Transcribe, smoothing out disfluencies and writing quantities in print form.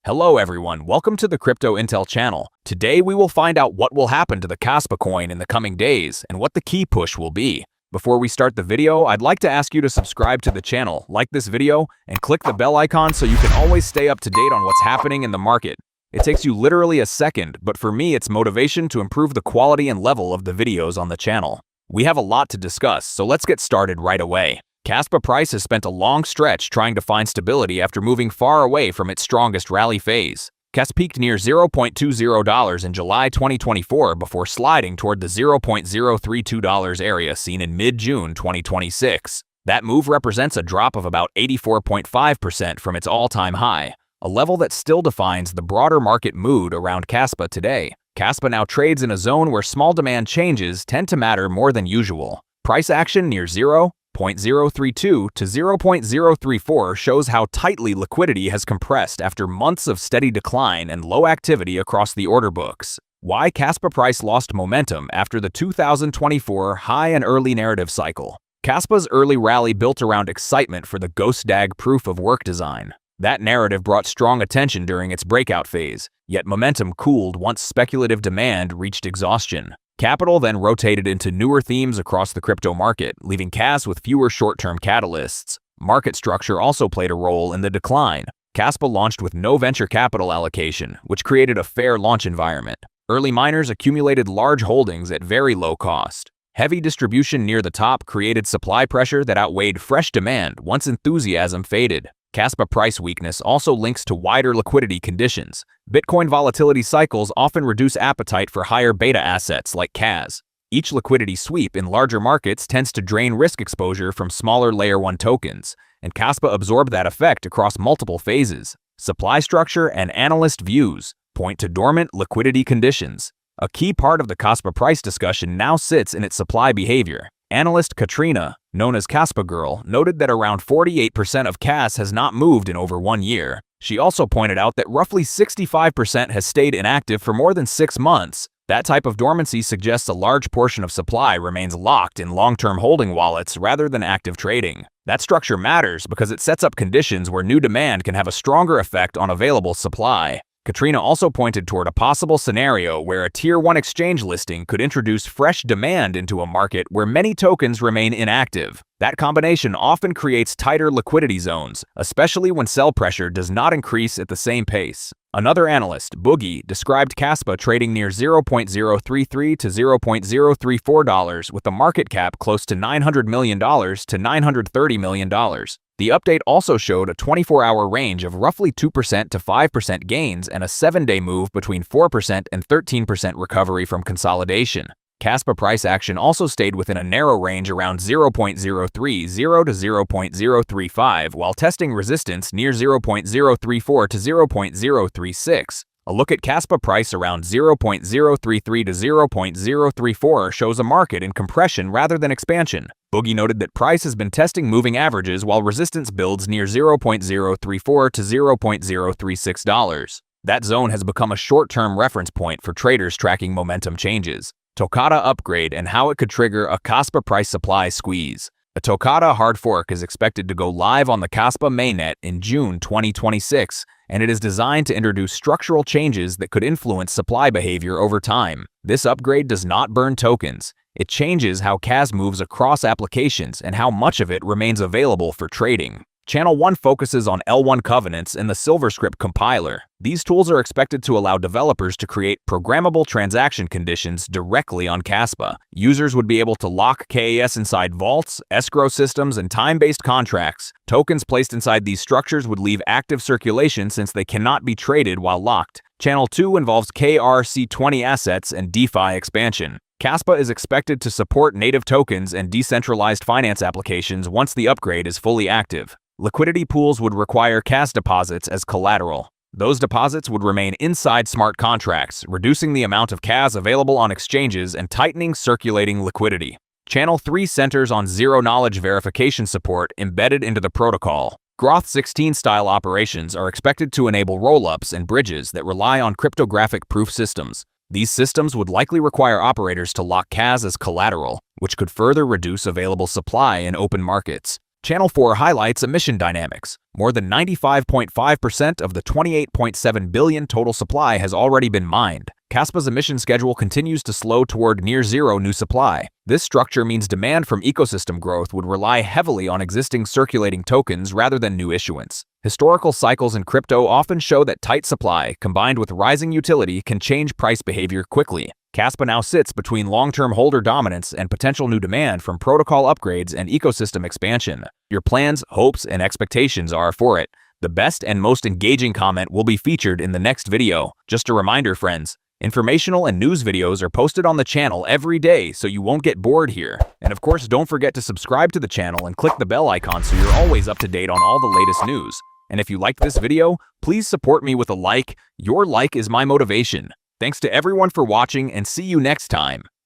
Hello everyone, welcome to the Crypto Intel channel. Today we will find out what will happen to the Kaspa coin in the coming days and what the key push will be. Before we start the video, I'd like to ask you to subscribe to the channel, like this video, and click the bell icon so you can always stay up to date on what's happening in the market. It takes you literally a second, but for me it's motivation to improve the quality and level of the videos on the channel. We have a lot to discuss, so let's get started right away. Kaspa price has spent a long stretch trying to find stability after moving far away from its strongest rally phase. Kaspa peaked near $0.20 in July 2024 before sliding toward the $0.032 area seen in mid-June 2026. That move represents a drop of about 84.5% from its all-time high, a level that still defines the broader market mood around Kaspa today. Kaspa now trades in a zone where small demand changes tend to matter more than usual. Price action near $0.032 to $0.034 shows how tightly liquidity has compressed after months of steady decline and low activity across the order books. Why Kaspa price lost momentum after the 2024 high and early narrative cycle. Kaspa's early rally built around excitement for the blockDAG proof-of-work design. That narrative brought strong attention during its breakout phase, yet momentum cooled once speculative demand reached exhaustion. Capital then rotated into newer themes across the crypto market, leaving Kaspa with fewer short-term catalysts. Market structure also played a role in the decline. Kaspa launched with no venture capital allocation, which created a fair launch environment. Early miners accumulated large holdings at very low cost. Heavy distribution near the top created supply pressure that outweighed fresh demand once enthusiasm faded. Kaspa price weakness also links to wider liquidity conditions. Bitcoin volatility cycles often reduce appetite for higher beta assets like KAS. Each liquidity sweep in larger markets tends to drain risk exposure from smaller Layer 1 tokens, and Kaspa absorbed that effect across multiple phases. Supply structure and analyst views point to dormant liquidity conditions. A key part of the Kaspa price discussion now sits in its supply behavior. Analyst Katrina, known as Kaspa Girl, noted that around 48% of KAS has not moved in over 1 year. She also pointed out that roughly 65% has stayed inactive for more than 6 months. That type of dormancy suggests a large portion of supply remains locked in long-term holding wallets rather than active trading. That structure matters because it sets up conditions where new demand can have a stronger effect on available supply. Katrina also pointed toward a possible scenario where a Tier 1 exchange listing could introduce fresh demand into a market where many tokens remain inactive. That combination often creates tighter liquidity zones, especially when sell pressure does not increase at the same pace. Another analyst, Boogie, described Kaspa trading near $0.033 to $0.034 with a market cap close to $900 million to $930 million. The update also showed a 24-hour range of roughly 2% to 5% gains and a 7-day move between 4% and 13% recovery from consolidation. Kaspa price action also stayed within a narrow range around $0.030 to $0.035 while testing resistance near $0.034 to $0.036. A look at Kaspa price around $0.033 to $0.034 shows a market in compression rather than expansion. Boogie noted that price has been testing moving averages while resistance builds near $0.034 to $0.036. That zone has become a short-term reference point for traders tracking momentum changes. Toccata upgrade and how it could trigger a Kaspa price supply squeeze. A Toccata hard fork is expected to go live on the Kaspa mainnet in June 2026, and it is designed to introduce structural changes that could influence supply behavior over time. This upgrade does not burn tokens. It changes how KAS moves across applications and how much of it remains available for trading. Channel 1 focuses on L1 covenants and the Silverscript compiler. These tools are expected to allow developers to create programmable transaction conditions directly on Kaspa. Users would be able to lock KAS inside vaults, escrow systems, and time-based contracts. Tokens placed inside these structures would leave active circulation since they cannot be traded while locked. Channel 2 involves KRC20 assets and DeFi expansion. Kaspa is expected to support native tokens and decentralized finance applications once the upgrade is fully active. Liquidity pools would require KAS deposits as collateral. Those deposits would remain inside smart contracts, reducing the amount of KAS available on exchanges and tightening circulating liquidity. Channel 3 centers on zero-knowledge verification support embedded into the protocol. Groth 16-style operations are expected to enable roll-ups and bridges that rely on cryptographic proof systems. These systems would likely require operators to lock KAS as collateral, which could further reduce available supply in open markets. Channel 4 highlights emission dynamics. More than 95.5% of the 28.7 billion total supply has already been mined. Kaspa's emission schedule continues to slow toward near-zero new supply. This structure means demand from ecosystem growth would rely heavily on existing circulating tokens rather than new issuance. Historical cycles in crypto often show that tight supply, combined with rising utility, can change price behavior quickly. Kaspa now sits between long-term holder dominance and potential new demand from protocol upgrades and ecosystem expansion. Your plans, hopes, and expectations are for it. The best and most engaging comment will be featured in the next video. Just a reminder, friends, informational and news videos are posted on the channel every day, so you won't get bored here. And of course, don't forget to subscribe to the channel and click the bell icon so you're always up to date on all the latest news. And if you liked this video, please support me with a like. Your like is my motivation. Thanks to everyone for watching, and see you next time.